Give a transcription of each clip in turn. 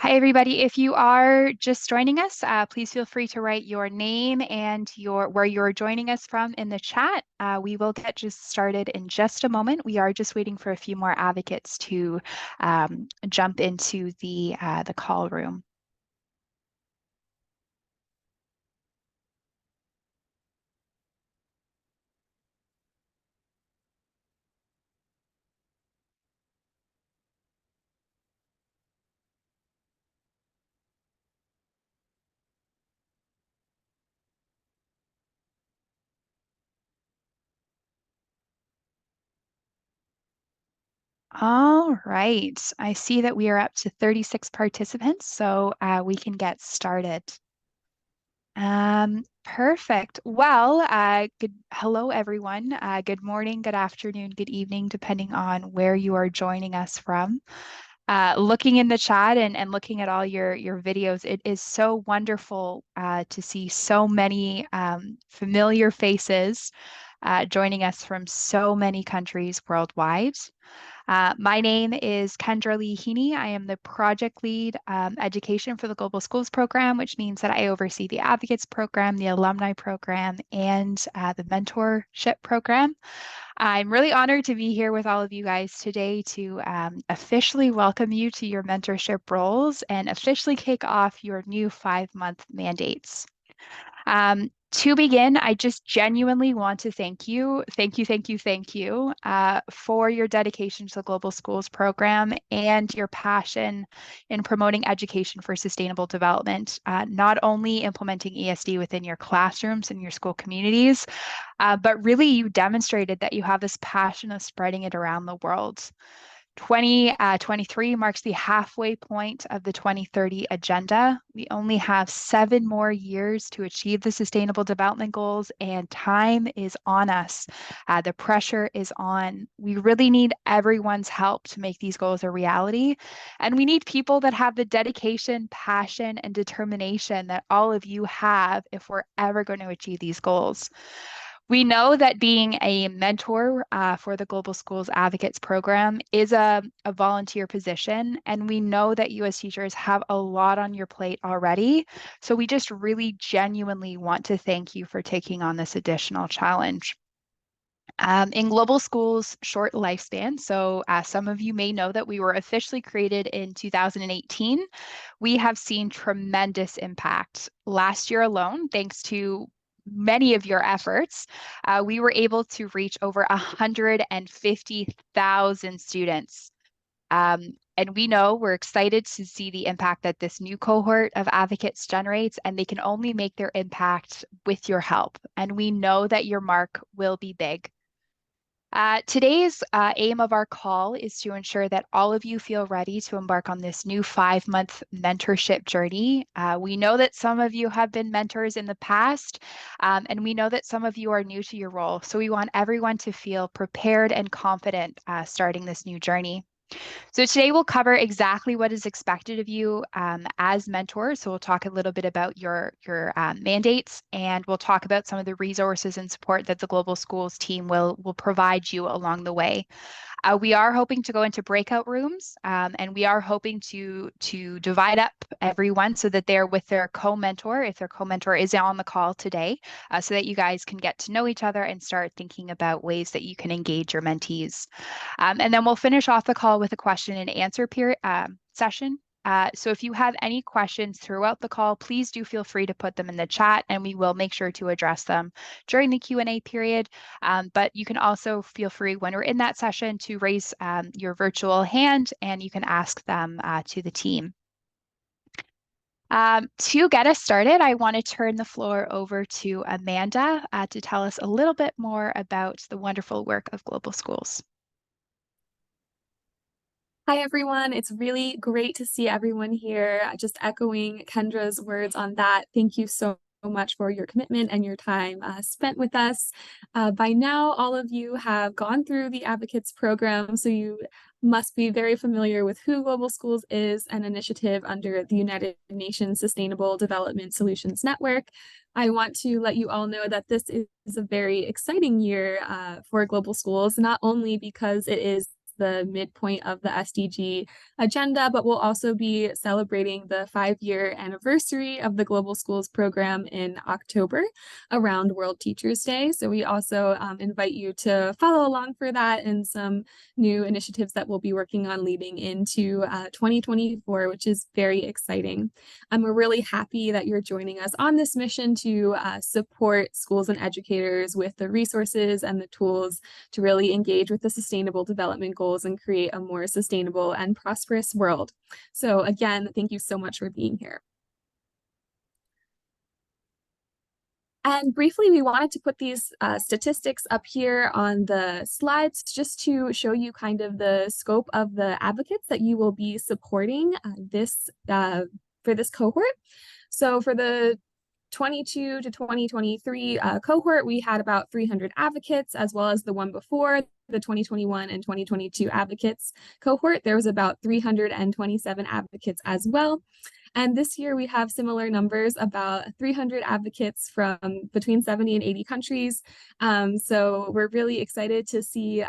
Hi, everybody. If you are just joining us, please feel free to write your name and where you're joining us from in the chat. We will get just started in just a moment. We are just waiting for a few more advocates to jump into the call room. All right. I see that we are up to 36 participants, so we can get started. Perfect. Well, hello everyone. Good morning, good afternoon, good evening, depending on where you are joining us from. Looking in the chat and looking at all your videos, it is so wonderful to see so many familiar faces joining us from so many countries worldwide. My name is Kendra Lee Heaney. I am the project lead education for the Global Schools program, which means that I oversee the Advocates program, the alumni program, and the mentorship program. I'm really honored to be here with all of you guys today to officially welcome you to your mentorship roles and officially kick off your new 5-month mandates. To begin, I just genuinely want to thank you, for your dedication to the Global Schools program and your passion in promoting education for sustainable development, not only implementing ESD within your classrooms and your school communities, but really you demonstrated that you have this passion of spreading it around the world. 2023 marks the halfway point of the 2030 agenda. We only have 7 more years to achieve the Sustainable Development Goals, and time is on us. The pressure is on. We really need everyone's help to make these goals a reality. And we need people that have the dedication, passion, and determination that all of you have if we're ever going to achieve these goals. We know that being a mentor for the Global Schools Advocates program is a volunteer position, and we know that U.S. teachers have a lot on your plate already. So we just really genuinely want to thank you for taking on this additional challenge. In Global Schools' short lifespan, so some of you may know that we were officially created in 2018, we have seen tremendous impact. Last year alone, thanks to many of your efforts, we were able to reach over 150,000 students. And we're excited to see the impact that this new cohort of advocates generates, and they can only make their impact with your help. And we know that your mark will be big. Today's aim of our call is to ensure that all of you feel ready to embark on this new 5-month mentorship journey. We know that some of you have been mentors in the past, and we know that some of you are new to your role. So we want everyone to feel prepared and confident starting this new journey. So today we'll cover exactly what is expected of you as mentors. So we'll talk a little bit about your mandates, and we'll talk about some of the resources and support that the Global Schools team will provide you along the way. We are hoping to go into breakout rooms, and we are hoping to divide up everyone so that they're with their co-mentor, if their co-mentor is on the call today, so that you guys can get to know each other and start thinking about ways that you can engage your mentees. And then we'll finish off the call with a question and answer period session. So if you have any questions throughout the call, please do feel free to put them in the chat, and we will make sure to address them during the Q&A period. But you can also feel free when we're in that session to raise your virtual hand, and you can ask them to the team. To get us started, I want to turn the floor over to Amanda to tell us a little bit more about the wonderful work of Global Schools. Hi, everyone. It's really great to see everyone here. Just echoing Kendra's words on that. Thank you so much for your commitment and your time spent with us. By now, all of you have gone through the Advocates program, so you must be very familiar with who Global Schools is, an initiative under the United Nations Sustainable Development Solutions Network. I want to let you all know that this is a very exciting year for Global Schools, not only because it is the midpoint of the SDG agenda, but we'll also be celebrating the 5-year anniversary of the Global Schools program in October around World Teachers Day. So we also invite you to follow along for that and some new initiatives that we'll be working on leading into 2024, which is very exciting. We're really happy that you're joining us on this mission to support schools and educators with the resources and the tools to really engage with the Sustainable Development Goals and create a more sustainable and prosperous world. So again, thank you so much for being here. And briefly, we wanted to put these statistics up here on the slides just to show you kind of the scope of the advocates that you will be supporting for this cohort. So for the 22 to 2023 cohort, we had about 300 advocates, as well as the one before, the 2021 and 2022 advocates cohort. There was about 327 advocates as well. And this year we have similar numbers, about 300 advocates from between 70 and 80 countries. So we're really excited to see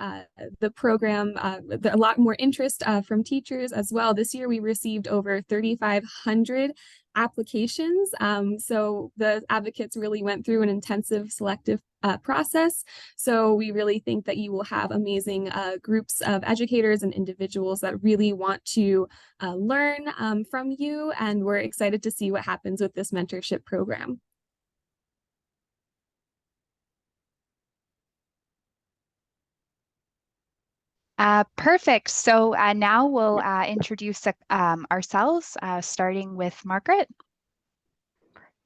the program, a lot more interest from teachers as well. This year we received over 3,500 applications. So the advocates really went through an intensive selective process. So we really think that you will have amazing groups of educators and individuals that really want to learn from you. And we're excited to see what happens with this mentorship program. Perfect. So now we'll introduce ourselves, starting with Margaret.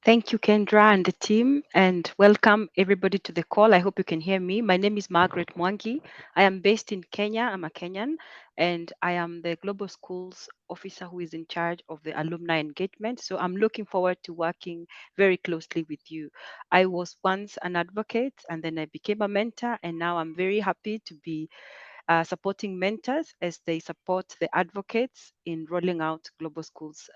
Thank you, Kendra and the team, and welcome everybody to the call. I hope you can hear me. My name is Margaret Mwangi. I am based in Kenya. I'm a Kenyan, and I am the Global Schools officer who is in charge of the alumni engagement. So I'm looking forward to working very closely with you. I was once an advocate, and then I became a mentor, and now I'm very happy to be supporting mentors as they support the advocates in rolling out Global Schools,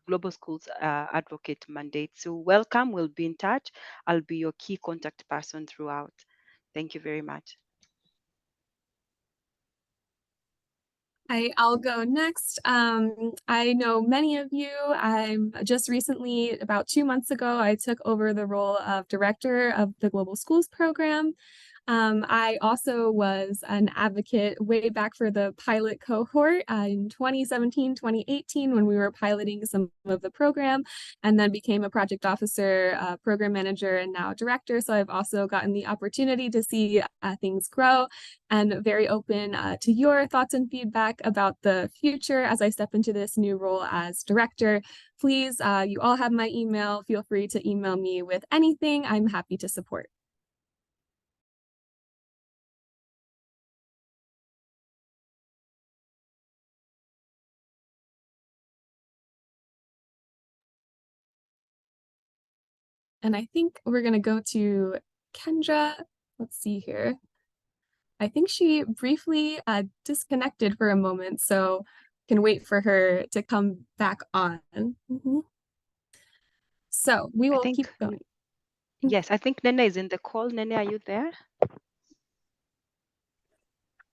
Global Schools advocate mandate. So welcome, we'll be in touch. I'll be your key contact person throughout. Thank you very much. I'll go next. I know many of you. I'm just recently, about 2 months ago, I took over the role of director of the Global Schools program. I also was an advocate way back for the pilot cohort in 2017, 2018, when we were piloting some of the program, and then became a project officer, program manager, and now director. So I've also gotten the opportunity to see things grow, and very open to your thoughts and feedback about the future as I step into this new role as director. Please, you all have my email. Feel free to email me with anything. I'm happy to support. And I think we're going to go to Kendra. Let's see here. I think she briefly disconnected for a moment, so can wait for her to come back on. So we will keep going. Yes, I think Nene is in the call. Nene, are you there?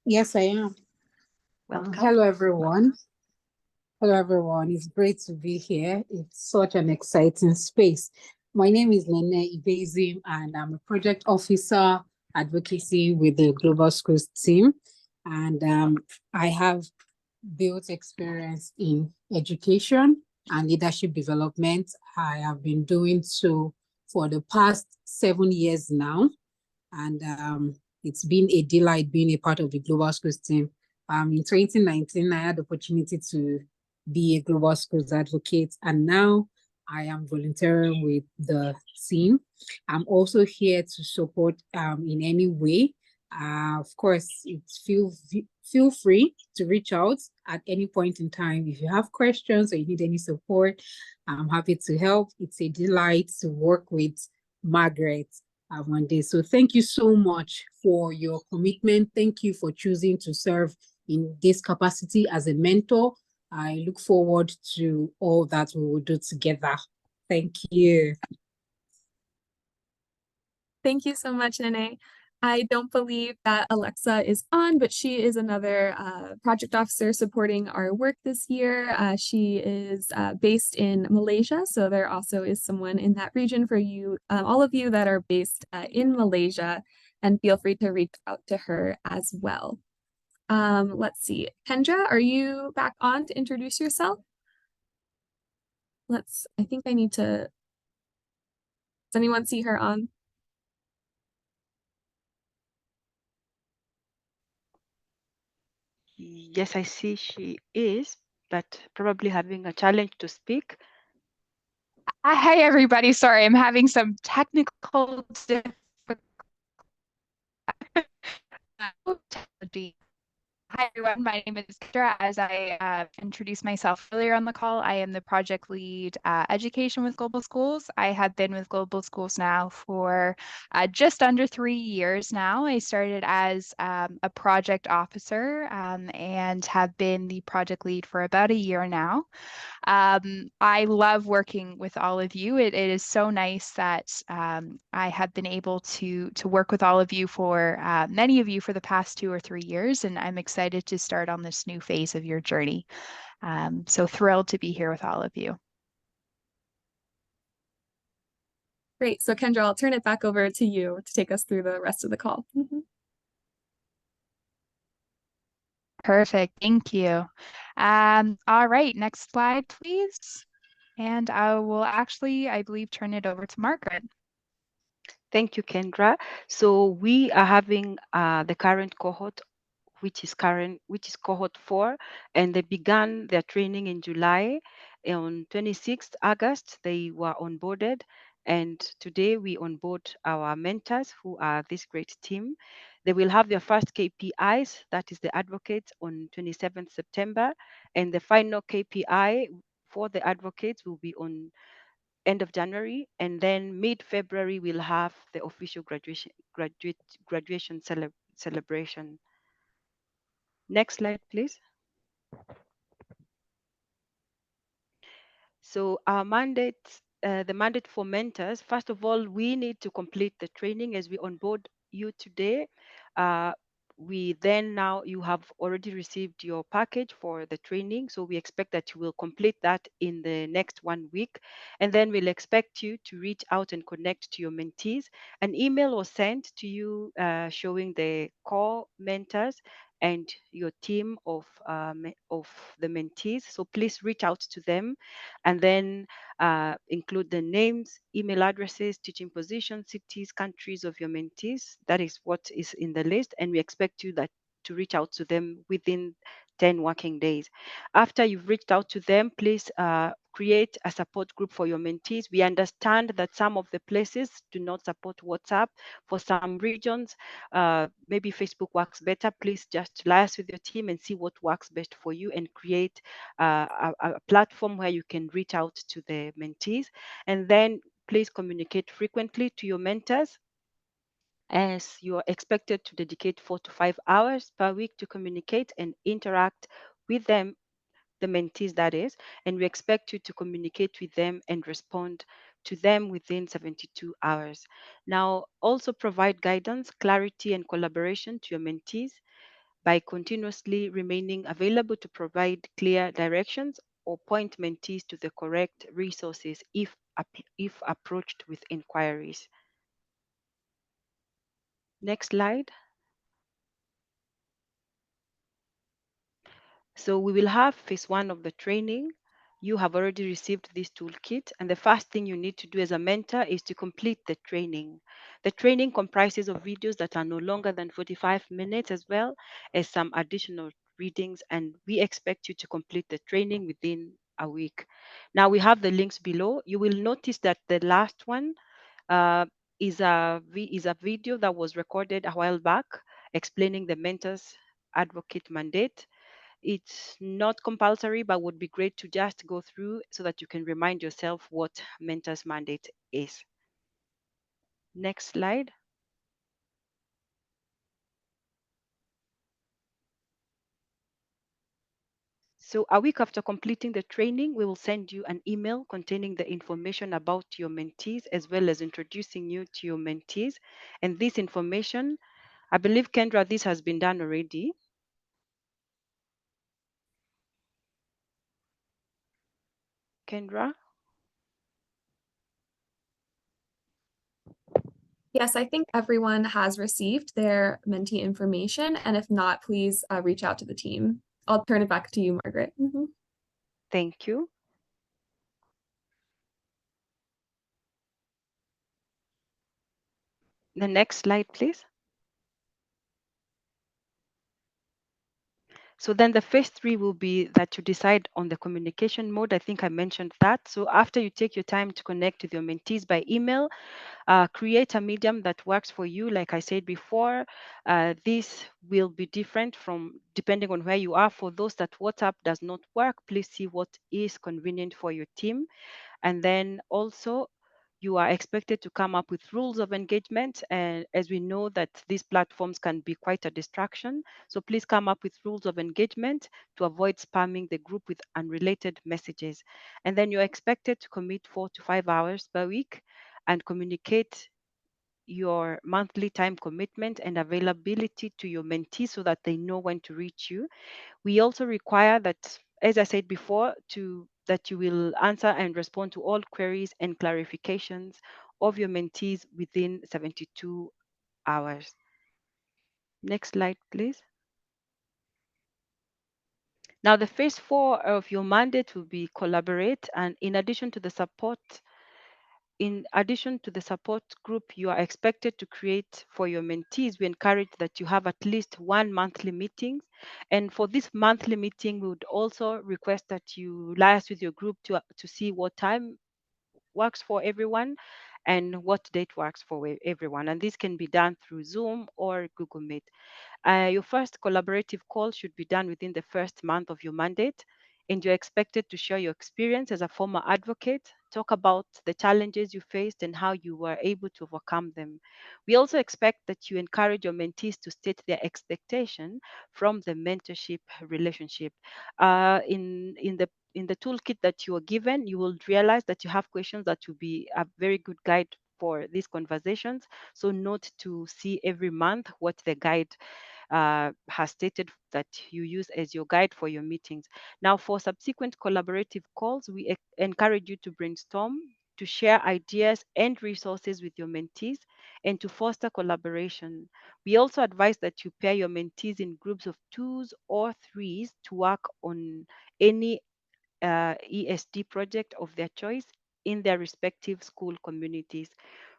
Yes, I am. Welcome. Hello, everyone. Hello, everyone. It's great to be here. It's such an exciting space. My name is Nene Ibezim, and I'm a project officer advocacy with the Global Schools team. And I have built experience in education and leadership development. I have been doing so for the past 7 years now. And it's been a delight being a part of the Global Schools team. In 2019, I had the opportunity to be a Global Schools advocate, and now I am volunteering with the team. I'm also here to support in any way. Of course, feel free to reach out at any point in time. If you have questions or you need any support, I'm happy to help. It's a delight to work with Margaret one day. So thank you so much for your commitment. Thank you for choosing to serve in this capacity as a mentor. I look forward to all that we will do together. Thank you. Thank you so much, Nene. I don't believe that Alexa is on, but she is another project officer supporting our work this year. She is based in Malaysia, so there also is someone in that region for you, all of you that are based in Malaysia, and feel free to reach out to her as well. Let's see. Kendra, are you back on to introduce yourself? I think I need to, does anyone see her on? Yes, I see she is, but probably having a challenge to speak. Hi, everybody. Sorry, I'm having some technical difficulty. Hi, everyone. My name is Kendra. As I introduced myself earlier on the call, I am the project lead education with Global Schools. I have been with Global Schools now for just under 3 years now. I started as a project officer and have been the project lead for about a year now. I love working with all of you. It is so nice that I have been able to work with all of you for many of you for the past 2 or 3 years, and I'm excited to start on this new phase of your journey. So thrilled to be here with all of you. Great. So Kendra, I'll turn it back over to you to take us through the rest of the call. Perfect. Thank you. All right, next slide, please. And I will actually, I believe, turn it over to Margaret. Thank you, Kendra. So we are having the current cohort, which is cohort 4, and they began their training in July. On 26th August, they were onboarded, and today we onboard our mentors, who are this great team. They will have their first KPIs, that is the advocates, on 27th September, and the final KPI for the advocates will be on end of January, and then mid-February we'll have the official graduation celebration. Next slide, please. So our mandate, the mandate for mentors, first of all, we need to complete the training as we onboard you today. We then now you have already received your package for the training, so we expect that you will complete that in the next 1 week, and then we'll expect you to reach out and connect to your mentees. An email was sent to you showing the core mentors and your team of the mentees, so please reach out to them and then include the names, email addresses, teaching positions, cities, countries of your mentees. That is what is in the list, and we expect you to reach out to them within 10 working days. After you've reached out to them, please create a support group for your mentees. We understand that some of the places do not support WhatsApp. For some regions, maybe Facebook works better. Please just liaise with your team and see what works best for you and create a platform where you can reach out to the mentees. And then please communicate frequently to your mentors, as you are expected to dedicate 4 to 5 hours per week to communicate and interact with them, the mentees that is, and we expect you to communicate with them and respond to them within 72 hours. Now, also provide guidance, clarity, and collaboration to your mentees by continuously remaining available to provide clear directions or point mentees to the correct resources if approached with inquiries. Next slide. So we will have phase 1 of the training. You have already received this toolkit, and the first thing you need to do as a mentor is to complete the training. The training comprises of videos that are no longer than 45 minutes, as well as some additional readings, and we expect you to complete the training within a week. Now we have the links below. You will notice that the last one uh, is a video that was recorded a while back explaining the mentors advocate mandate. It's not compulsory, but would be great to just go through so that you can remind yourself what mentor's mandate is. Next slide. So a week after completing the training, we will send you an email containing the information about your mentees, as well as introducing you to your mentees. And this information I believe, Kendra, this has been done already. Kendra? Yes, I think everyone has received their mentee information, and if not, please reach out to the team. I'll turn it back to you, Margaret. Thank you. The next slide, please. So then the phase 3 will be that you decide on the communication mode. I think I mentioned that. So after you take your time to connect with your mentees by email, create a medium that works for you. Like I said before, this will be different from depending on where you are. For those that WhatsApp does not work, please see what is convenient for your team. And then also, you are expected to come up with rules of engagement. And as we know that these platforms can be quite a distraction. So please come up with rules of engagement to avoid spamming the group with unrelated messages. And then you're expected to commit 4 to 5 hours per week and communicate your monthly time commitment and availability to your mentees so that they know when to reach you. We also require that, as I said before, that you will answer and respond to all queries and clarifications of your mentees within 72 hours. Next slide, please. Now, the phase 4 of your mandate will be collaborate, and in addition to the support group you are expected to create for your mentees, we encourage that you have at least one monthly meeting. And for this monthly meeting, we would also request that you liaise with your group to see what time works for everyone and what date works for everyone. And this can be done through Zoom or Google Meet. Your first collaborative call should be done within the first month of your mandate, and you're expected to share your experience as a former advocate, talk about the challenges you faced and how you were able to overcome them. We also expect that you encourage your mentees to state their expectation from the mentorship relationship. In the toolkit that you are given, you will realize that you have questions that will be a very good guide for these conversations. So note to see every month what the guide has stated that you use as your guide for your meetings. Now, for subsequent collaborative calls, we encourage you to brainstorm, to share ideas and resources with your mentees, and to foster collaboration. We also advise that you pair your mentees in groups of 2s or 3s to work on any ESD project of their choice in their respective school communities.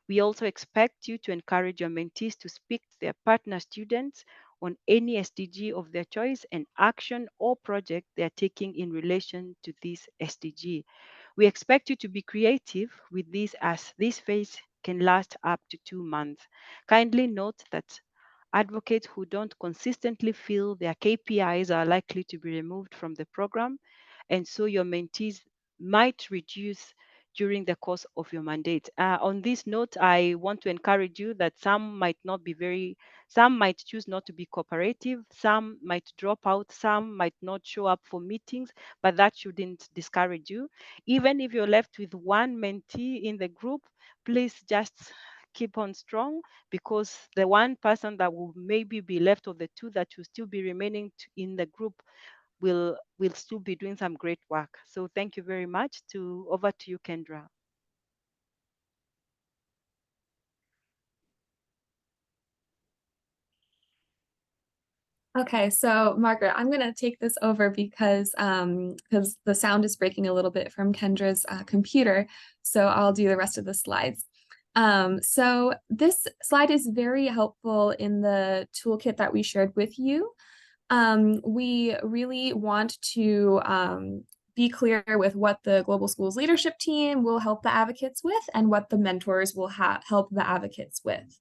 We also expect you to encourage your mentees to speak to their partner students on any SDG of their choice and action or project they are taking in relation to this SDG. We expect you to be creative with this as this phase can last up to 2 months. Kindly note that advocates who don't consistently fill their KPIs are likely to be removed from the program, and so your mentees might reduce during the course of your mandate. On this note, I want to encourage you that some might choose not to be cooperative, some might drop out, some might not show up for meetings, but that shouldn't discourage you. Even if you're left with one mentee in the group, please just keep on strong, because the one person that will maybe be left of the two that will still be remaining in the group will still be doing some great work. So thank you very much. Over to you, Kendra. Okay, so Margaret, I'm going to take this over because the sound is breaking a little bit from Kendra's computer, so I'll do the rest of the slides. So this slide is very helpful in the toolkit that we shared with you. We really want to be clear with what the Global Schools Leadership Team will help the advocates with and what the mentors will help the advocates with.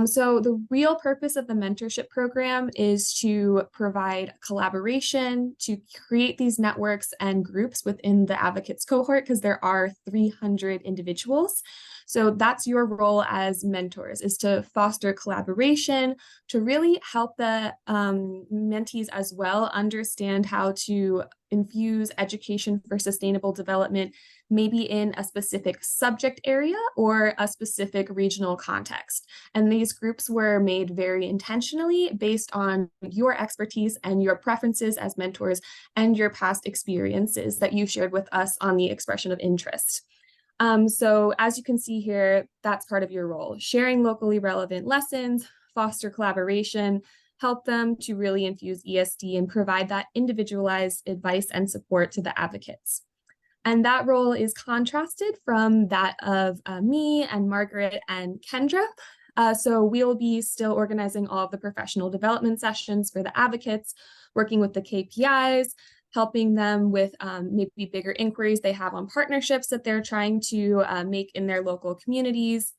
So the real purpose of the mentorship program is to provide collaboration, to create these networks and groups within the advocates cohort, because there are 300 individuals. So that's your role as mentors, is to foster collaboration, to really help the mentees as well understand how to infuse education for sustainable development maybe in a specific subject area or a specific regional context. And these groups were made very intentionally based on your expertise and your preferences as mentors and your past experiences that you shared with us on the expression of interest. So as you can see here, that's part of your role, sharing locally relevant lessons, foster collaboration, help them to really infuse ESD and provide that individualized advice and support to the advocates. And that role is contrasted from that of me and Margaret and Kendra. So we'll be still organizing all of the professional development sessions for the advocates, working with the KPIs, helping them with maybe bigger inquiries they have on partnerships that they're trying to make in their local communities.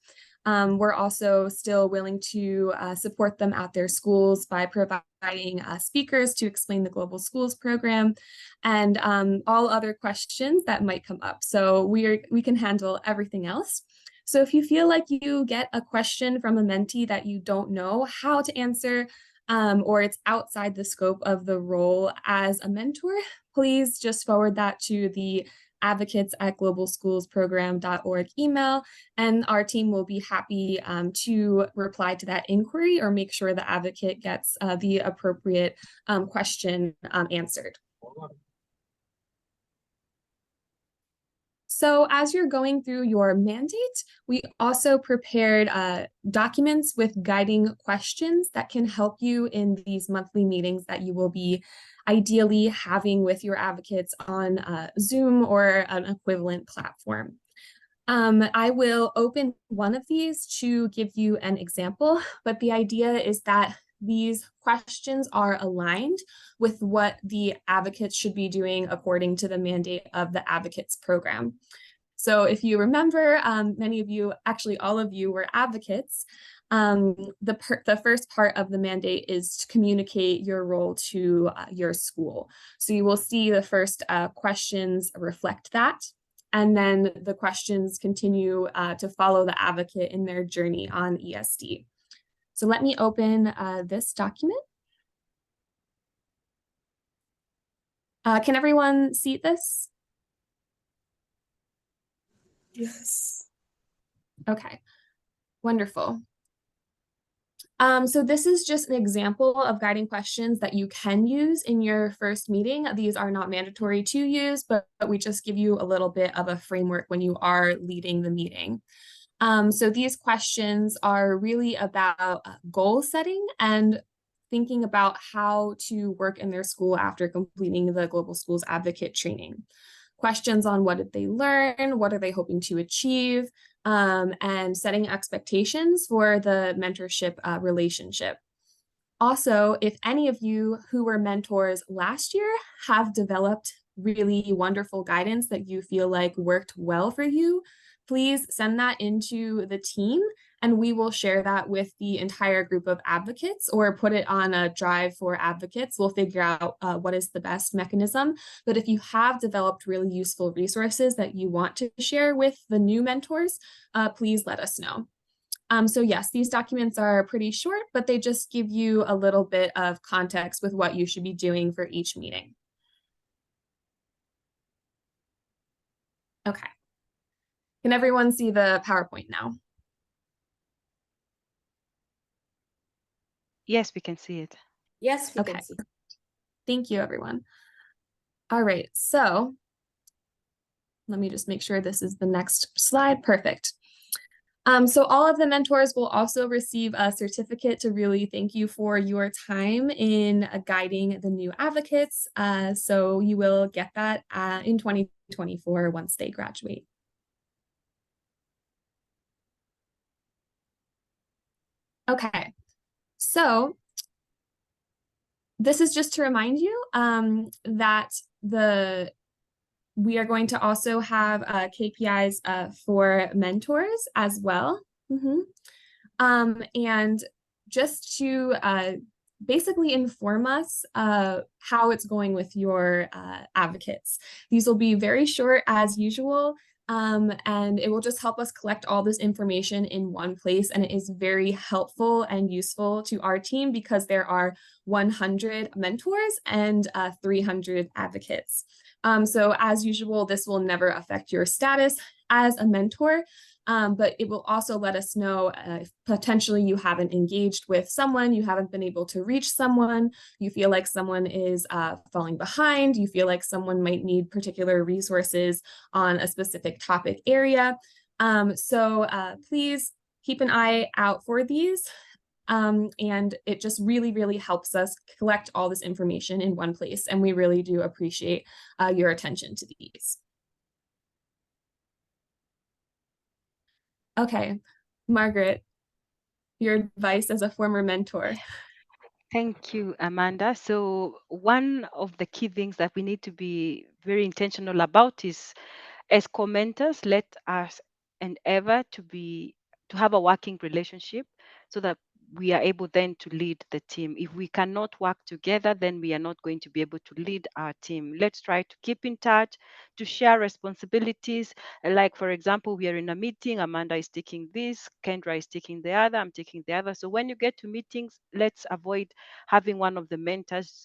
We're also still willing to support them at their schools by providing speakers to explain the Global Schools program and all other questions that might come up. So we can handle everything else. So if you feel like you get a question from a mentee that you don't know how to answer, or it's outside the scope of the role as a mentor, please just forward that to the advocates@globalschoolsprogram.org email, and our team will be happy to reply to that inquiry or make sure the advocate gets the appropriate question answered. So as you're going through your mandate, we also prepared documents with guiding questions that can help you in these monthly meetings that you will be ideally having with your advocates on Zoom or an equivalent platform. I will open one of these to give you an example, but the idea is that these questions are aligned with what the advocates should be doing according to the mandate of the advocates program. So if you remember, many of you, actually all of you were advocates. The first part of the mandate is to communicate your role to your school. So you will see the first questions reflect that. And then the questions continue to follow the advocate in their journey on ESD. So let me open this document. Can everyone see this? Yes. Okay, wonderful. So this is just an example of guiding questions that you can use in your first meeting. These are not mandatory to use, but we just give you a little bit of a framework when you are leading the meeting. So these questions are really about goal setting and thinking about how to work in their school after completing the Global Schools Advocate training. Questions on what did they learn, what are they hoping to achieve, and setting expectations for the mentorship relationship. Also, if any of you who were mentors last year have developed really wonderful guidance that you feel like worked well for you, please send that into the team and we will share that with the entire group of advocates or put it on a drive for advocates. We'll figure out what is the best mechanism. But if you have developed really useful resources that you want to share with the new mentors, please let us know. So yes, these documents are pretty short, but they just give you a little bit of context with what you should be doing for each meeting. Okay. Can everyone see the PowerPoint now? Yes, we can see it. Yes, we Okay. can see. Thank you, everyone. All right, so let me just make sure this is the next slide. Perfect. So all of the mentors will also receive a certificate to really thank you for your time in guiding the new advocates. So you will get that in 2024 once they graduate. Okay, so this is just to remind you that we are going to also have KPIs for mentors as well. And just to basically inform us how it's going with your advocates. These will be very short as usual. And it will just help us collect all this information in one place. And it is very helpful and useful to our team because there are 100 mentors and 300 advocates. So as usual, this will never affect your status as a mentor, but it will also let us know if potentially you haven't engaged with someone, you haven't been able to reach someone, you feel like someone is falling behind, you feel like someone might need particular resources on a specific topic area. So please keep an eye out for these. And it just really, really helps us collect all this information in one place. And we really do appreciate your attention to these. Okay, Margaret, your advice as a former mentor. Thank you, Amanda. So one of the key things that we need to be very intentional about is, as commenters, let us endeavor to have a working relationship so that we are able then to lead the team. If we cannot work together, then we are not going to be able to lead our team. Let's try to keep in touch, to share responsibilities. Like, for example, we are in a meeting, Amanda is taking this, Kendra is taking the other, I'm taking the other. So when you get to meetings, let's avoid having one of the mentors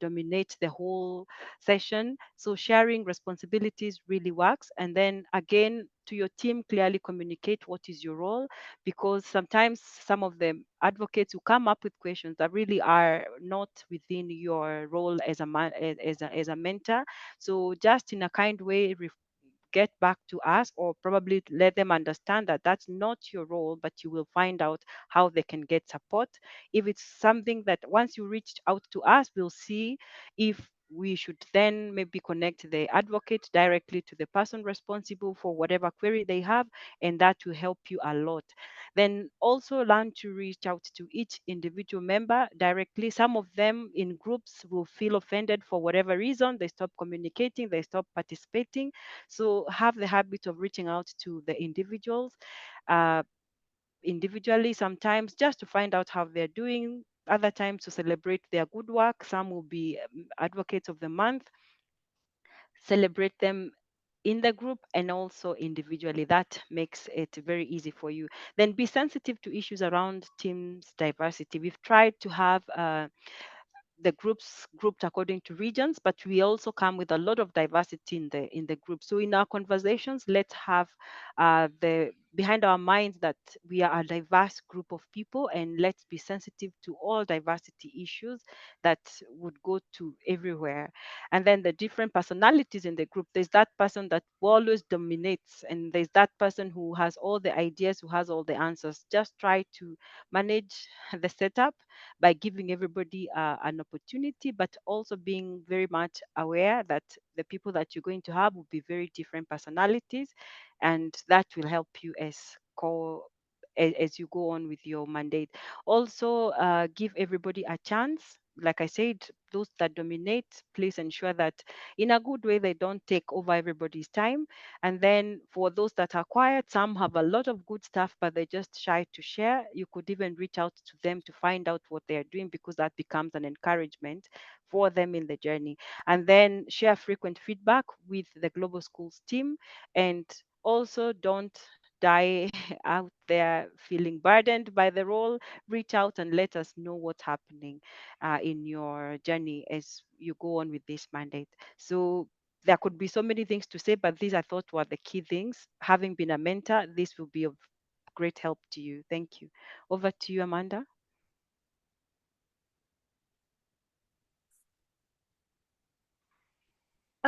dominate the whole session. So sharing responsibilities really works. And then again, to your team, clearly communicate what is your role, because sometimes some of the advocates who come up with questions that really are not within your role as a man, as a mentor. So just in a kind way, get back to us, or probably let them understand that that's not your role, but you will find out how they can get support. If it's something that once you reached out to us, we'll see if we should then maybe connect the advocate directly to the person responsible for whatever query they have, and that will help you a lot. Then also learn to reach out to each individual member directly. Some of them in groups will feel offended for whatever reason, they stop communicating, they stop participating. So have the habit of reaching out to the individuals individually, sometimes just to find out how they're doing, other times to celebrate their good work. Some will be advocates of the month, celebrate them in the group and also individually. That makes it very easy for you. Then be sensitive to issues around teams diversity. We've tried to have the groups grouped according to regions, but we also come with a lot of diversity in the group. So in our conversations, let's have the behind our minds that we are a diverse group of people, and let's be sensitive to all diversity issues that would go to everywhere. And then the different personalities in the group, there's that person that always dominates, and there's that person who has all the ideas, who has all the answers. Just try to manage the setup by giving everybody an opportunity, but also being very much aware that the people that you're going to have will be very different personalities, and that will help you as you go on with your mandate. Also, give everybody a chance. Like I said, those that dominate, please ensure that in a good way they don't take over everybody's time. And then for those that are quiet, some have a lot of good stuff, but they're just shy to share. You could even reach out to them to find out what they're doing, because that becomes an encouragement for them in the journey. And then share frequent feedback with the Global Schools team. And also don't die out there feeling burdened by the role. Reach out and let us know what's happening in your journey as you go on with this mandate. So there could be so many things to say, but these I thought were the key things. Having been a mentor, this will be of great help to you. Thank you. Over to you, Amanda.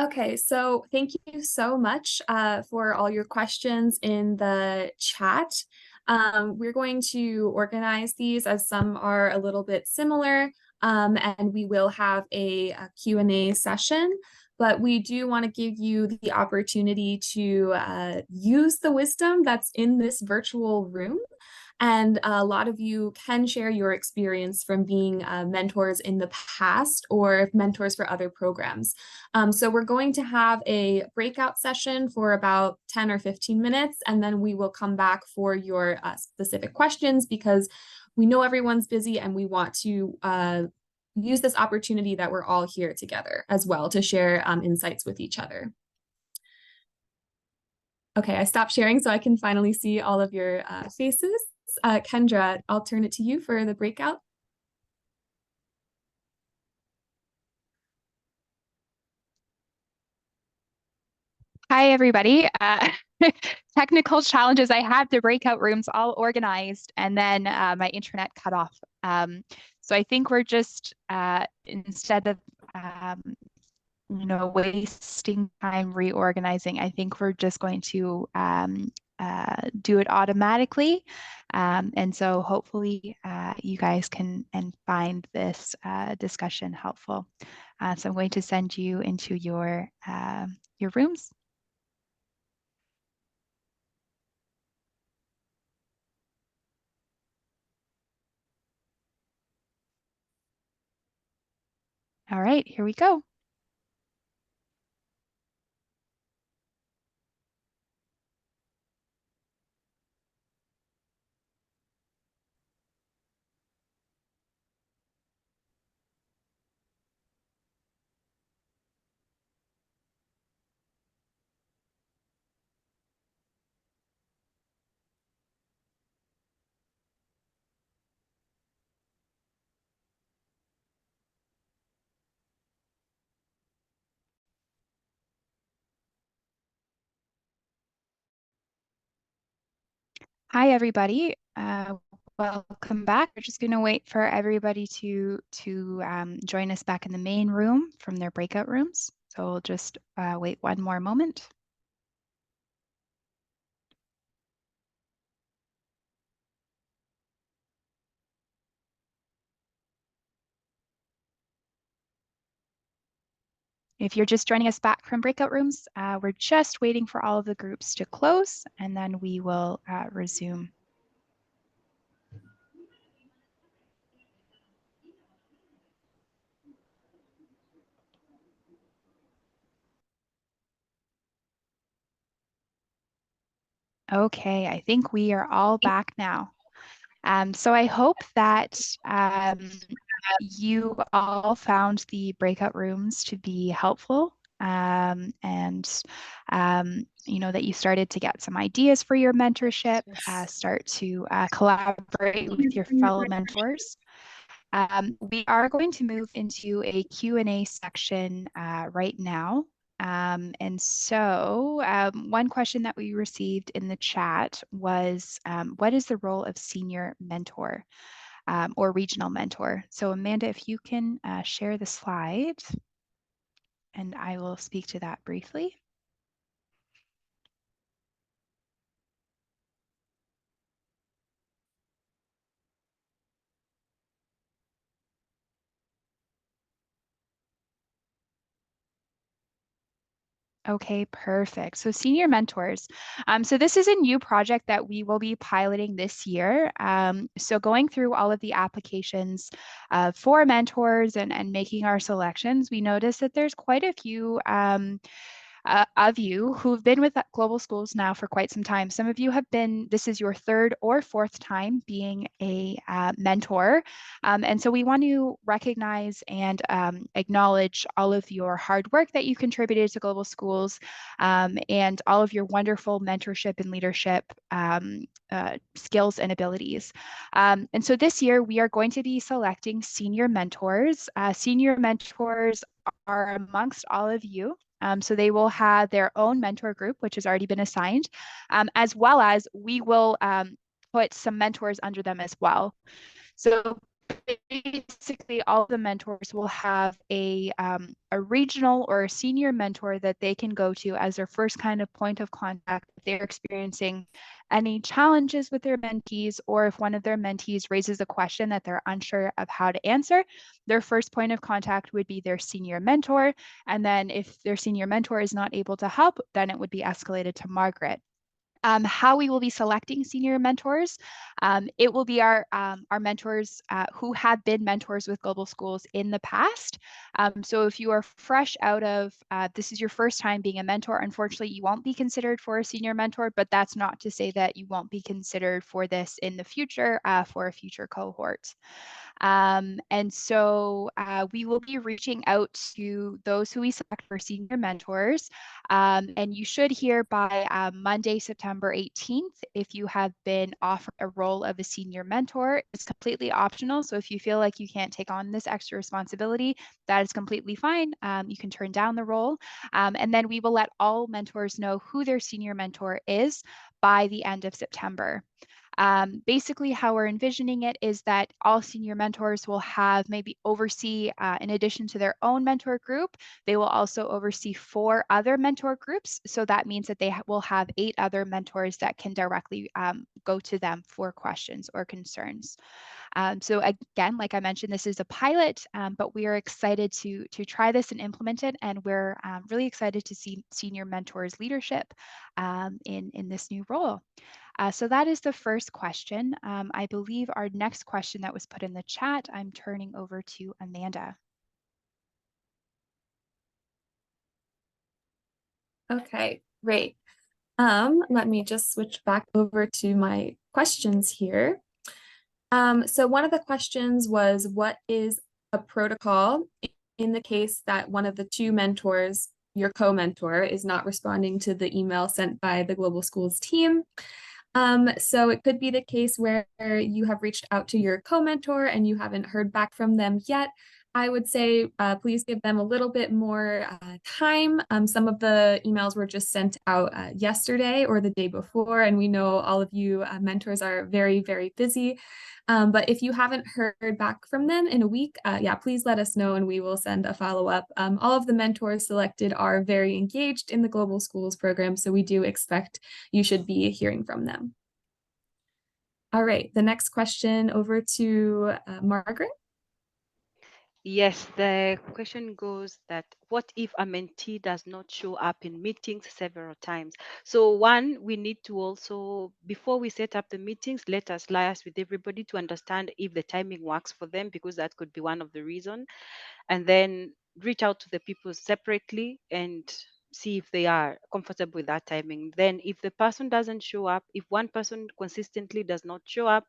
Okay, so thank you so much for all your questions in the chat. We're going to organize these as some are a little bit similar, and we will have a Q&A session. But we do want to give you the opportunity to use the wisdom that's in this virtual room. And a lot of you can share your experience from being mentors in the past or mentors for other programs. So we're going to have a breakout session for about 10 or 15 minutes, and then we will come back for your specific questions, because we know everyone's busy and we want to use this opportunity that we're all here together as well to share insights with each other. Okay, I stopped sharing so I can finally see all of your faces. Kendra, I'll turn it to you for the breakout. Hi, everybody. Technical challenges. I had the breakout rooms all organized, and then my internet cut off. So I think we're just, instead of wasting time reorganizing, I think we're just going to do it automatically. And so hopefully you guys can find this discussion helpful. So I'm going to send you into your rooms. All right, here we go. Hi, everybody. Welcome back. We're just going to wait for everybody to join us back in the main room from their breakout rooms. So we'll just wait one more moment. If you're just joining us back from breakout rooms, we're just waiting for all of the groups to close, and then we will resume. Okay, I think we are all back now. So I hope that you all found the breakout rooms to be helpful, and that you started to get some ideas for your mentorship, start to collaborate with your fellow mentors. We are going to move into a Q&A section right now. And so one question that we received in the chat was, what is the role of senior mentor or regional mentor? So Amanda, if you can share the slide, and I will speak to that briefly. Okay, perfect. So senior mentors. So this is a new project that we will be piloting this year. So going through all of the applications for mentors and making our selections, we noticed that there's quite a few of you who've been with Global Schools now for quite some time. Some of you have been, this is your third or fourth time being a mentor. And so we want to recognize and acknowledge all of your hard work that you contributed to Global Schools, and all of your wonderful mentorship and leadership skills and abilities. And so this year we are going to be selecting senior mentors. Senior mentors are amongst all of you. So they will have their own mentor group, which has already been assigned, as well as we will put some mentors under them as well. So basically, all of the mentors will have a regional or a senior mentor that they can go to as their first kind of point of contact if they're experiencing any challenges with their mentees, or if one of their mentees raises a question that they're unsure of how to answer. Their first point of contact would be their senior mentor. And then if their senior mentor is not able to help, then it would be escalated to Margaret. How we will be selecting senior mentors. It will be our mentors who have been mentors with Global Schools in the past. So if you are fresh out of, this is your first time being a mentor, unfortunately you won't be considered for a senior mentor, but that's not to say that you won't be considered for this in the future for a future cohort. And so we will be reaching out to those who we select for senior mentors. And you should hear by Monday, September 18th, if you have been offered a role of a senior mentor. It's completely optional. So if you feel like you can't take on this extra responsibility, that is completely fine. You can turn down the role. And then we will let all mentors know who their senior mentor is by the end of September. Basically, how we're envisioning it is that all senior mentors will have maybe oversee, in addition to their own mentor group, they will also oversee 4 other mentor groups. So that means that they will have 8 other mentors that can directly go to them for questions or concerns. So again, like I mentioned, this is a pilot, but we are excited to try this and implement it. And we're really excited to see senior mentors leadership in this new role. So that is the first question. I believe our next question that was put in the chat, I'm turning over to Amanda. Okay, great. Let me just switch back over to my questions here. So one of the questions was, what is a protocol in the case that one of the 2 mentors, your co-mentor, is not responding to the email sent by the Global Schools team? So it could be the case where you have reached out to your co-mentor and you haven't heard back from them yet. I would say please give them a little bit more time. Some of the emails were just sent out yesterday or the day before, and we know all of you mentors are very, very busy. But if you haven't heard back from them in a week, yeah, please let us know and we will send a follow-up. All of the mentors selected are very engaged in the Global Schools program, so we do expect you should be hearing from them. All right, the next question over to Margaret. Yes, the question goes that what if a mentee does not show up in meetings several times? So one, we need to also, before we set up the meetings, let us liaise with everybody to understand if the timing works for them, because that could be one of the reasons. And then reach out to the people separately and see if they are comfortable with that timing. Then if the person doesn't show up, if one person consistently does not show up,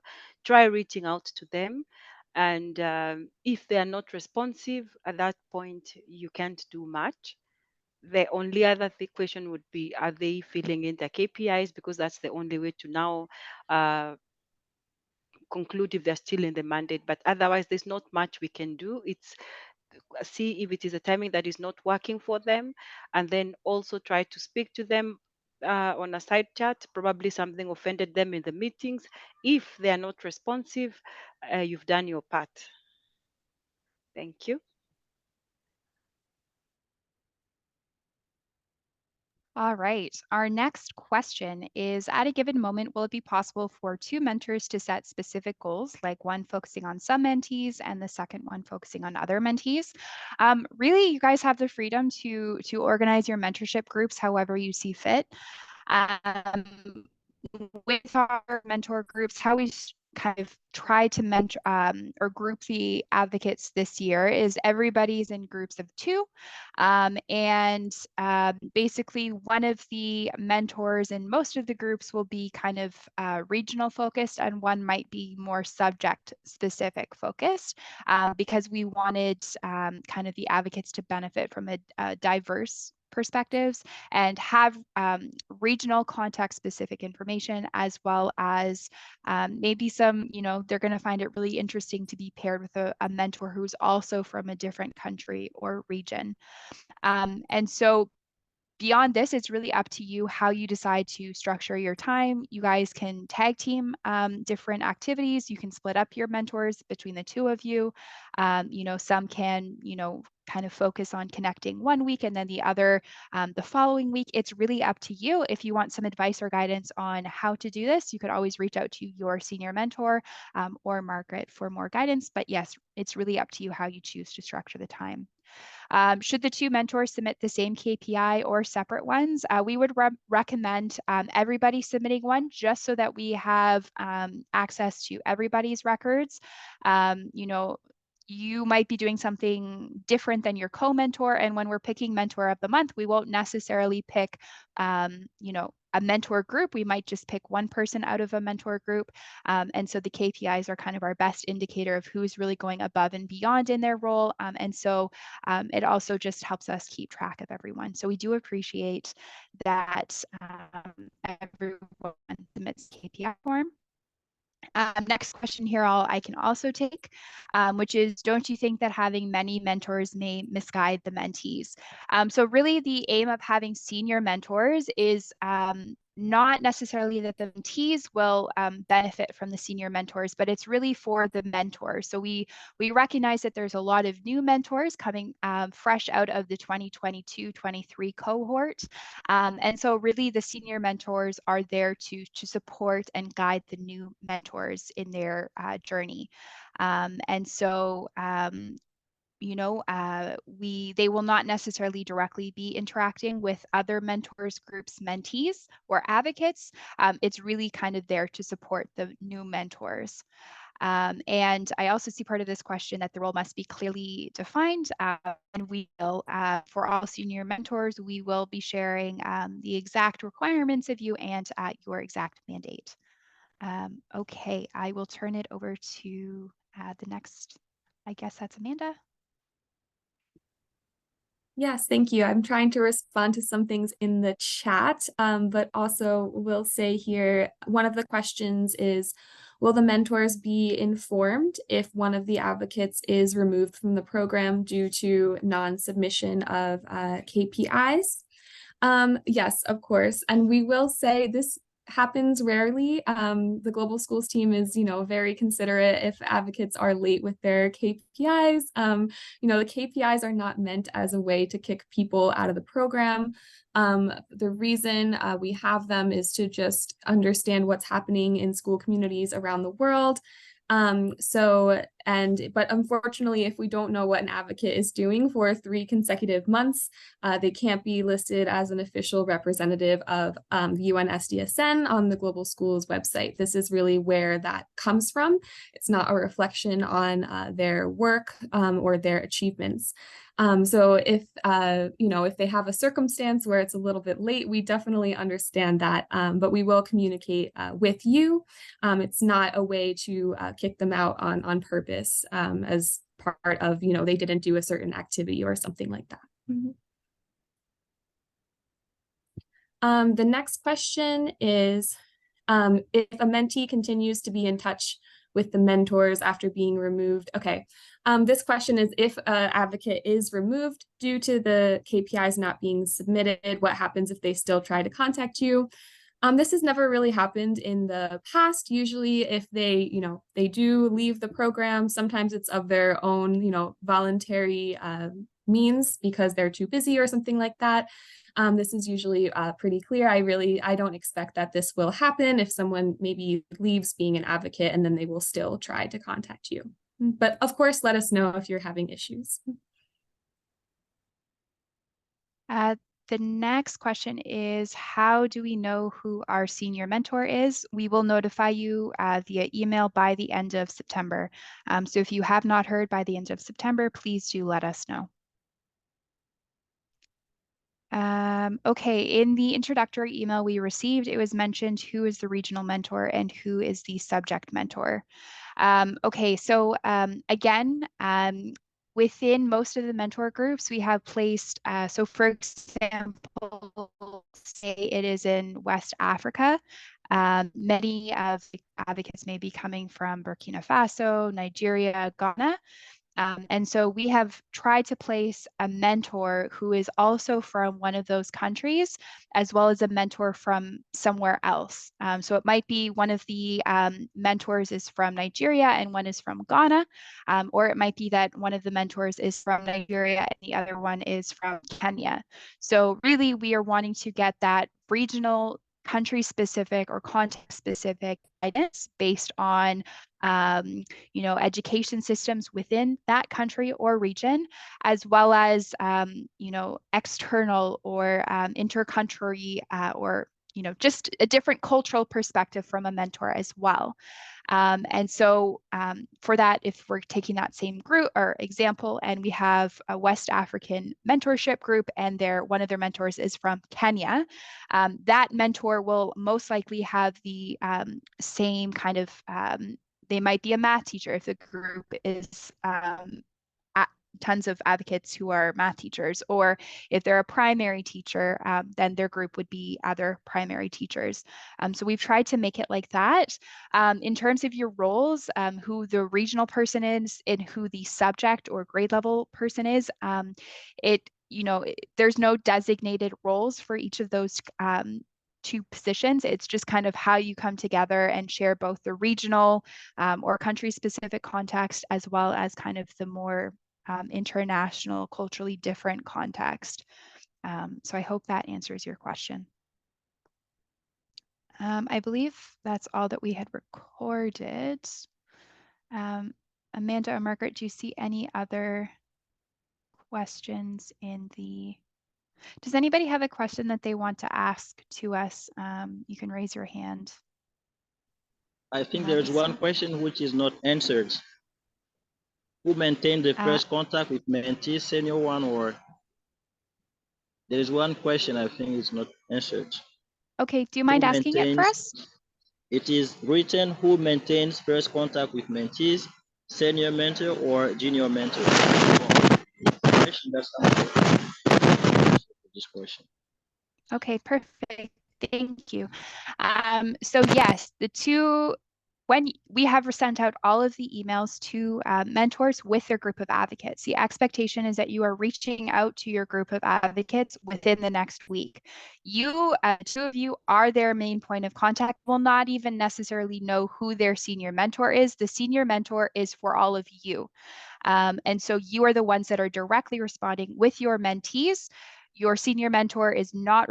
try reaching out to them. And if they are not responsive at that point, you can't do much. The only other question would be, are they filling in their KPIs? Because that's the only way to now conclude if they're still in the mandate. But otherwise, there's not much we can do. It's see if it is a timing that is not working for them, and then also try to speak to them on a side chat. Probably something offended them in the meetings. If they are not responsive, you've done your part. Thank you. All right, our next question is, at a given moment, will it be possible for 2 mentors to set specific goals, like one focusing on some mentees and the second one focusing on other mentees? Really, you guys have the freedom to organize your mentorship groups however you see fit. With our mentor groups, how we kind of try to mentor or group the advocates this year is everybody's in groups of 2. And basically one of the mentors in most of the groups will be kind of regional focused, and one might be more subject specific focused, because we wanted kind of the advocates to benefit from a diverse perspectives and have regional context specific information, as well as maybe some, they're going to find it really interesting to be paired with a mentor who's also from a different country or region. And so beyond this, it's really up to you how you decide to structure your time. You guys can tag team different activities. You can split up your mentors between the 2 of you. Some can, kind of focus on connecting one week and then the other the following week. It's really up to you. If you want some advice or guidance on how to do this, you could always reach out to your senior mentor or Margaret for more guidance. But yes, it's really up to you how you choose to structure the time. Should the 2 mentors submit the same KPI or separate ones, we would recommend everybody submitting one, just so that we have access to everybody's records. You might be doing something different than your co-mentor, and when we're picking mentor of the month, we won't necessarily pick a mentor group, we might just pick one person out of a mentor group. And so the KPIs are kind of our best indicator of who's really going above and beyond in their role. And so it also just helps us keep track of everyone. So we do appreciate that everyone submits KPI form. Next question here I can also take, which is, don't you think that having many mentors may misguide the mentees? So really the aim of having senior mentors is not necessarily that the mentees will benefit from the senior mentors, but it's really for the mentors. So we recognize that there's a lot of new mentors coming fresh out of the 2022-23 cohort. And so really the senior mentors are there to support and guide the new mentors in their journey. And so they will not necessarily directly be interacting with other mentors, groups, mentees, or advocates. It's really kind of there to support the new mentors. And I also see part of this question that the role must be clearly defined. And we will, for all senior mentors, we will be sharing the exact requirements of you and your exact mandate. Okay, I will turn it over to the next, I guess that's Amanda. Yes, thank you. I'm trying to respond to some things in the chat, but also will say here, one of the questions is, will the mentors be informed if one of the advocates is removed from the program due to non-submission of KPIs? Yes, of course. And we will say this happens rarely. The global schools team is, very considerate if advocates are late with their KPIs. The KPIs are not meant as a way to kick people out of the program. The reason we have them is to just understand what's happening in school communities around the world. But unfortunately, if we don't know what an advocate is doing for 3 consecutive months, they can't be listed as an official representative of the UN SDSN on the Global Schools website. This is really where that comes from. It's not a reflection on their work or their achievements. So if they have a circumstance where it's a little bit late, we definitely understand that, but we will communicate with you. It's not a way to kick them out on purpose as part of, they didn't do a certain activity or something like that. The next question is, if a mentee continues to be in touch with the mentors after being removed. Okay, this question is, if an advocate is removed due to the KPIs not being submitted, what happens if they still try to contact you? This has never really happened in the past. Usually if they do leave the program, sometimes it's of their own, voluntary means because they're too busy or something like that. This is usually pretty clear. I don't expect that this will happen if someone maybe leaves being an advocate and then they will still try to contact you. But of course, let us know if you're having issues. The next question is, how do we know who our senior mentor is? We will notify you via email by the end of September. So if you have not heard by the end of September, please do let us know. Okay, in the introductory email we received, it was mentioned who is the regional mentor and who is the subject mentor. Okay, so again, within most of the mentor groups, we have placed, so for example, say it is in West Africa, many of the advocates may be coming from Burkina Faso, Nigeria, Ghana. And so we have tried to place a mentor who is also from one of those countries, as well as a mentor from somewhere else. So it might be one of the mentors is from Nigeria and one is from Ghana, or it might be that one of the mentors is from Nigeria and the other one is from Kenya. So really, we are wanting to get that regional, country-specific or context-specific guidance based on education systems within that country or region, as well as external or intercountry or just a different cultural perspective from a mentor as well. And so for that, if we're taking that same group or example, and we have a West African mentorship group, and one of their mentors is from Kenya, that mentor will most likely have the same kind of, they might be a math teacher if the group is tons of advocates who are math teachers, or if they're a primary teacher, then their group would be other primary teachers. So we've tried to make it like that. In terms of your roles, who the regional person is and who the subject or grade level person is, there's no designated roles for each of those two positions. It's just kind of how you come together and share both the regional or country specific context, as well as kind of the more international, culturally different context. So I hope that answers your question. I believe that's all that we had recorded. Amanda or Margaret, do you see any other questions in the... Does anybody have a question that they want to ask to us? You can raise your hand. I think there's one question which is not answered. Who maintained the first contact with mentee, senior one, or there is one question I think is not answered. Okay, do you mind asking it for us? It is written, who maintains first contact with mentees, senior mentor or junior mentor? That's this question. Okay, perfect. Thank you. So yes, when we have sent out all of the emails to mentors with their group of advocates, the expectation is that you are reaching out to your group of advocates within the next week. You, two of you, are their main point of contact, will not even necessarily know who their senior mentor is. The senior mentor is for all of you. And so you are the ones that are directly responding with your mentees. Your senior mentor is not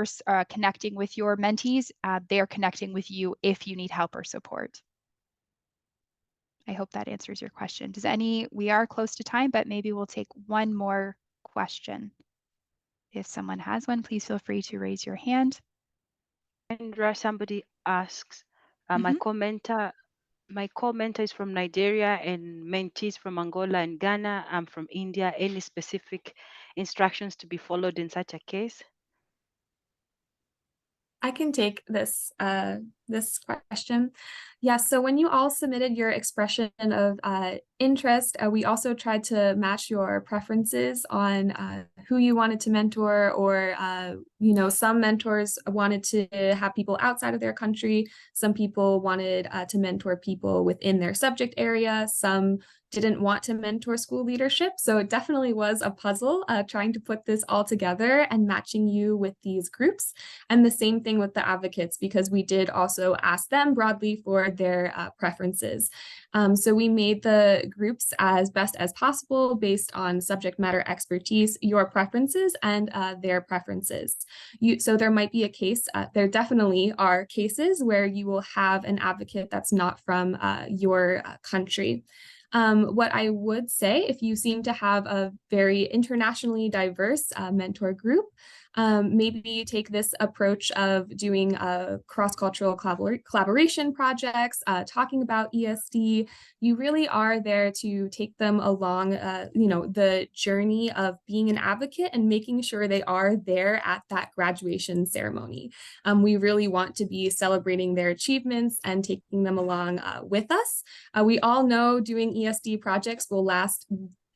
connecting with your mentees. They are connecting with you if you need help or support. I hope that answers your question. We are close to time, but maybe we'll take one more question. If someone has one, please feel free to raise your hand. Kendra, somebody asks, my commenter is from Nigeria and mentees from Angola and Ghana. I'm from India. Any specific instructions to be followed in such a case? I can take this question. Yeah, so when you all submitted your expression of interest, we also tried to match your preferences on who you wanted to mentor, or some mentors wanted to have people outside of their country. Some people wanted to mentor people within their subject area. Some didn't want to mentor school leadership. So it definitely was a puzzle trying to put this all together and matching you with these groups. And the same thing with the advocates, because we did also ask them broadly for their preferences. So we made the groups as best as possible based on subject matter expertise, your preferences, and their preferences. So there might be a case, there definitely are cases where you will have an advocate that's not from your country. What I would say, if you seem to have a very internationally diverse mentor group, maybe take this approach of doing cross-cultural collaboration projects, talking about ESD. You really are there to take them along, the journey of being an advocate and making sure they are there at that graduation ceremony. We really want to be celebrating their achievements and taking them along with us. We all know doing ESD projects will last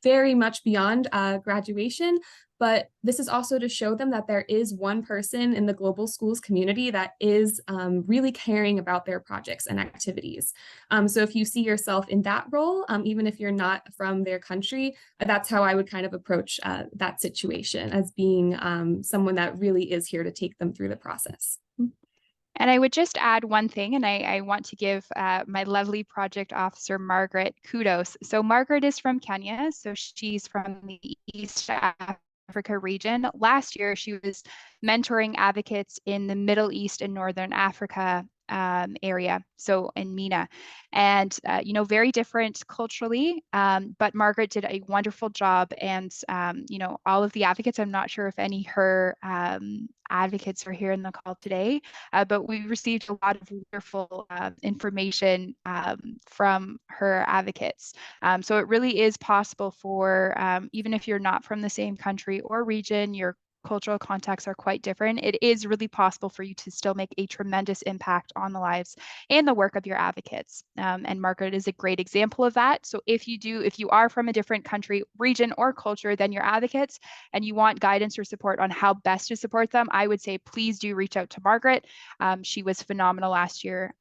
very much beyond graduation, but this is also to show them that there is one person in the global schools community that is really caring about their projects and activities. So if you see yourself in that role, even if you're not from their country, that's how I would kind of approach that situation, as being someone that really is here to take them through the process. And I would just add one thing, and I want to give my lovely project officer, Margaret, kudos. So Margaret is from Kenya, so she's from the East Africa region. Last year, she was mentoring advocates in the Middle East and Northern Africa area, so in MENA. And, you know, very different culturally, but Margaret did a wonderful job. And, you know, all of the advocates, I'm not sure if any her advocates are here in the call today, but we received a lot of wonderful information from her advocates. So it really is possible for, even if you're not from the same country or region, your cultural contexts are quite different, it is really possible for you to still make a tremendous impact on the lives and the work of your advocates. And Margaret is a great example of that. So if you are from a different country, region, or culture than your advocates, and you want guidance or support on how best to support them, I would say please do reach out to Margaret. She was phenomenal last year.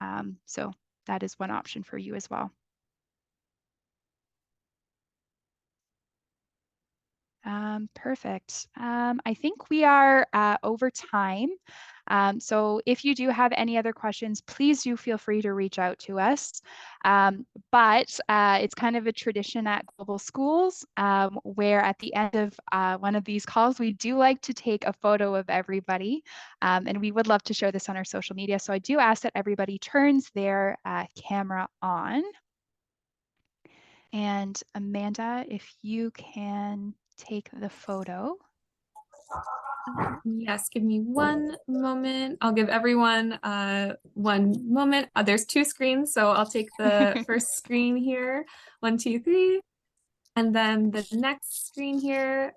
So that is one option for you as well. Perfect. I think we are over time. So if you do have any other questions, please do feel free to reach out to us. But it's kind of a tradition at Global Schools where at the end of one of these calls, we do like to take a photo of everybody. And we would love to share this on our social media. So I do ask that everybody turns their camera on. And Amanda, if you can take the photo. Yes, give me one moment. I'll give everyone one moment. There's two screens, so I'll take the first screen here. 1, 2, 3. And then the next screen here.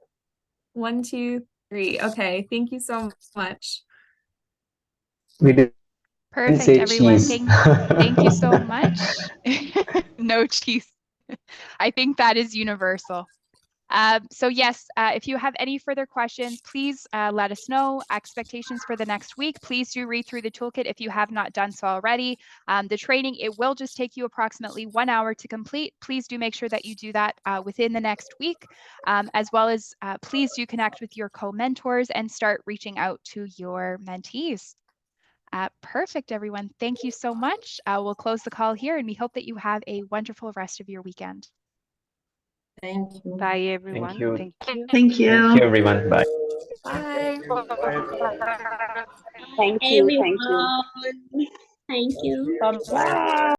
1, 2, 3. Okay, thank you so much. We didn't Perfect, say everyone. cheese. Thank you so much. No cheese. I think that is universal. So yes, if you have any further questions, please let us know. Expectations for the next week. Please do read through the toolkit if you have not done so already. The training, it will just take you approximately 1 hour to complete. Please do make sure that you do that within the next week, as well as please do connect with your co-mentors and start reaching out to your mentees. Perfect, everyone. Thank you so much. We'll close the call here and we hope that you have a wonderful rest of your weekend. Thank you. Bye, everyone. Thank you. Thank you. Thank you. Thank you, everyone. Bye. Bye. Thank you. Thank you. Thank you. Bye.